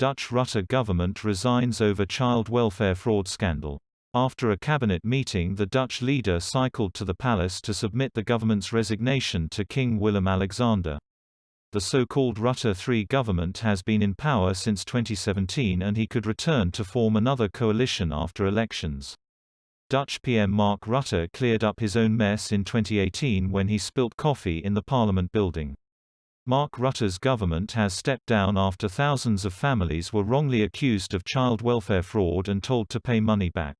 Dutch Rutte government resigns over child welfare fraud scandal. After a cabinet meeting, the Dutch leader cycled to the palace to submit the government's resignation to King Willem-Alexander. The so-called Rutte III government has been in power since 2017 and he could return to form another coalition after elections. Dutch PM Mark Rutte cleared up his own mess in 2018 when he spilt coffee in the Parliament building. Mark Rutte's government has stepped down after thousands of families were wrongly accused of child welfare fraud and told to pay money back.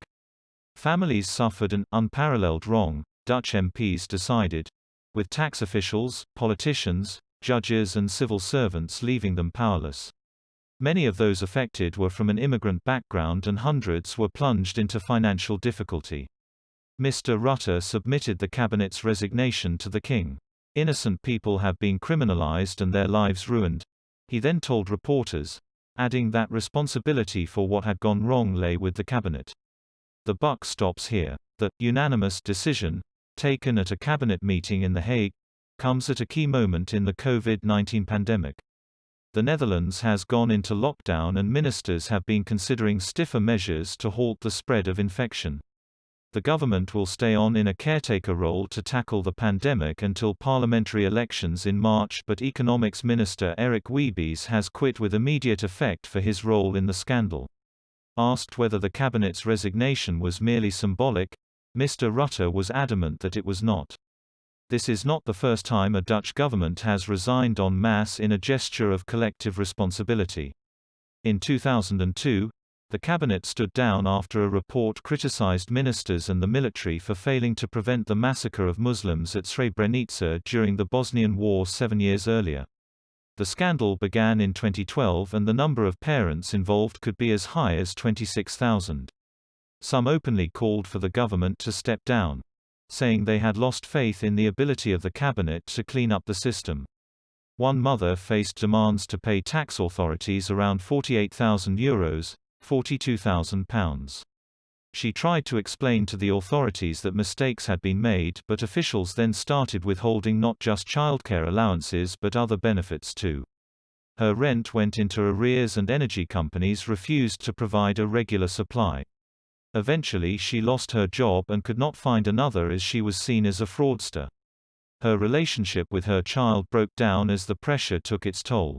Families suffered an unparalleled wrong, Dutch MPs decided, with tax officials, politicians, judges and civil servants leaving them powerless. Many of those affected were from an immigrant background and hundreds were plunged into financial difficulty. Mr. Rutte submitted the cabinet's resignation to the king. Innocent people have been criminalized and their lives ruined, he then told reporters, adding that responsibility for what had gone wrong lay with the cabinet. The buck stops here. The unanimous decision, taken at a cabinet meeting in The Hague, comes at a key moment in the COVID-19 pandemic. The Netherlands has gone into lockdown and ministers have been considering stiffer measures to halt the spread of infection. The government will stay on in a caretaker role to tackle the pandemic until parliamentary elections in March, but Economics Minister Erik Wiebes has quit with immediate effect for his role in the scandal. Asked whether the cabinet's resignation was merely symbolic, Mr. Rutte was adamant that it was not. This is not the first time a Dutch government has resigned en masse in a gesture of collective responsibility. In 2002, the cabinet stood down after a report criticized ministers and the military for failing to prevent the massacre of Muslims at Srebrenica during the Bosnian War 7 years earlier. The scandal began in 2012 and the number of parents involved could be as high as 26,000. Some openly called for the government to step down, saying they had lost faith in the ability of the cabinet to clean up the system. One mother faced demands to pay tax authorities around €48,000, £42,000. She tried to explain to the authorities that mistakes had been made, but officials then started withholding not just childcare allowances but other benefits too. Her rent went into arrears and energy companies refused to provide a regular supply. Eventually she lost her job and could not find another as she was seen as a fraudster. Her relationship with her child broke down as the pressure took its toll.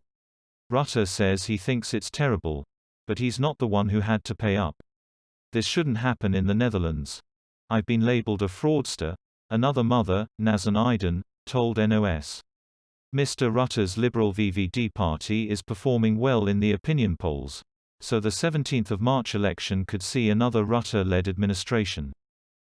Rutte says he thinks it's terrible, but he's not the one who had to pay up. This shouldn't happen in the Netherlands. I've been labeled a fraudster, another mother, Nazan Aydin, told NOS. Mr. Rutte's Liberal VVD party is performing well in the opinion polls, so the 17th of March election could see another Rutte-led administration.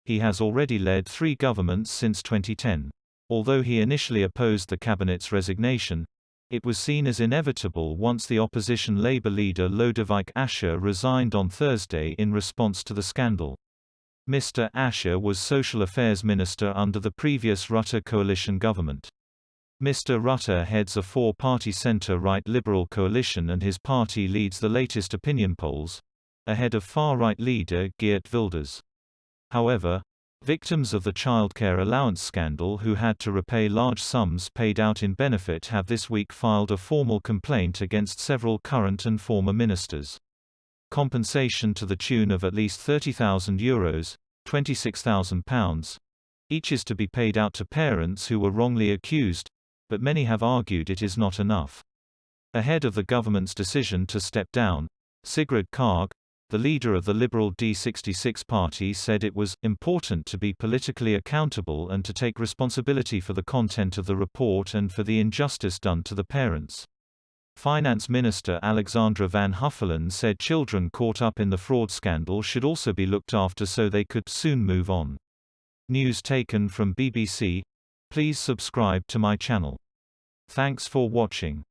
He has already led 3 governments since 2010. Although he initially opposed the cabinet's resignation, it was seen as inevitable once the opposition Labour leader Lodewijk Asscher resigned on Thursday in response to the scandal. Mr. Asscher was Social Affairs Minister under the previous Rutte coalition government. Mr. Rutte heads a 4-party centre-right Liberal coalition and his party leads the latest opinion polls, ahead of far-right leader Geert Wilders. However, victims of the childcare allowance scandal who had to repay large sums paid out in benefit have this week filed a formal complaint against several current and former ministers. Compensation to the tune of at least €30,000, £26,000, each is to be paid out to parents who were wrongly accused, but many have argued it is not enough. Ahead of the government's decision to step down, Sigrid Kaag, the leader of the Liberal D66 party, said it was important to be politically accountable and to take responsibility for the content of the report and for the injustice done to the parents. Finance Minister Alexandra van Huffelen said children caught up in the fraud scandal should also be looked after so they could soon move on. News taken from BBC. Please subscribe to my channel. Thanks for watching.